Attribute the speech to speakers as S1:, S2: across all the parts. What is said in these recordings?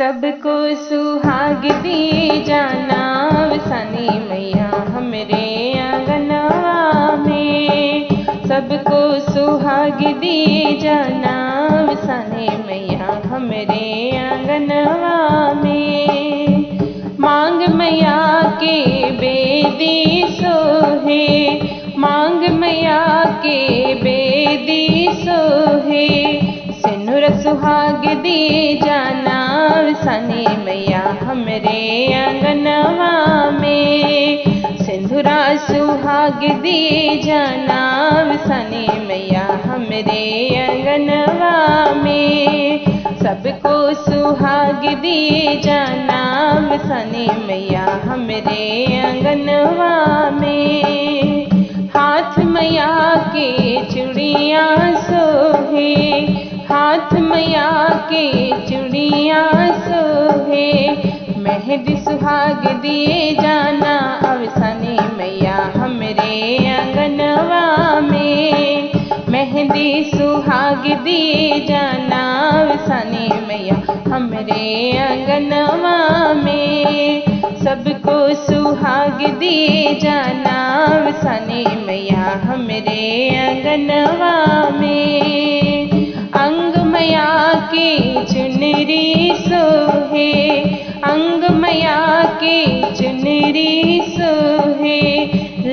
S1: सबको सुहाग दी जाना वसानी मैया हमरे आंगनवा में। सबको सुहाग दी जाना वसानी मैया हमरे आंगनवा में। मांग मैया के बेदी सोहे, मांग मैया के बेदी सोहे। सिनुर सुहाग दी जाना वसानी मैया हमरे आंगनवा में। सिंधुरा सुहाग दी जाना वसानी मैया हमरे आंगनवा में। सबको सुहाग दी जाना वसानी मैया हमरे आंगनवा में। हाथ मैया के चूड़ियाँ सोहे, हाथ मैया के चूड़ियाँ सोहे। मेहंदी सुहाग दिए जाना अवसानी मैया हमरे आंगनवा में। मेहंदी सुहाग दिए जाना अवसानी मैया हमरे आंगनवा में। सबको सुहाग दिए जाना वसानी मैया हमरे आंगनवा में। अंग मैया के चुनरी सोहे, अंग मैया के चुनरी सोहे।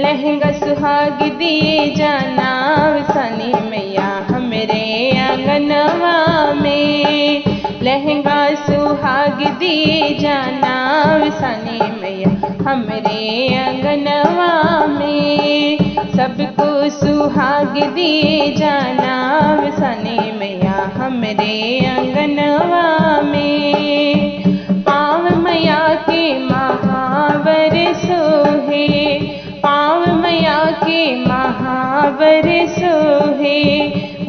S1: लहंगा सुहाग दिए जाना वसानी मैया हमरे आंगनवा में। लहंगा सुहाग दिए जाना वसानी मैया हमरे आंगनवा में। सबको सुहाग दिए जाना वसानी मैया हमरे आंगनवा में। पाँव मैया के महावर सोहे, पाँव मैया के महावर सोहे।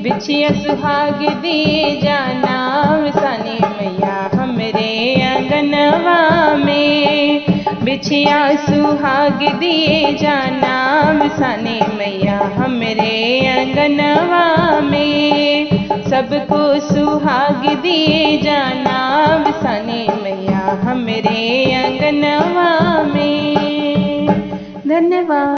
S1: बिछिया सुहाग दिए जाना वसानी मैया हमरे आंगनवा में। बिछिया सुहाग दिए जाना वसानी मैया हमरे आंगनवा में। सबको सुहाग दिए जाना वसानी मैया हमरे आंगनवा में। धन्यवाद।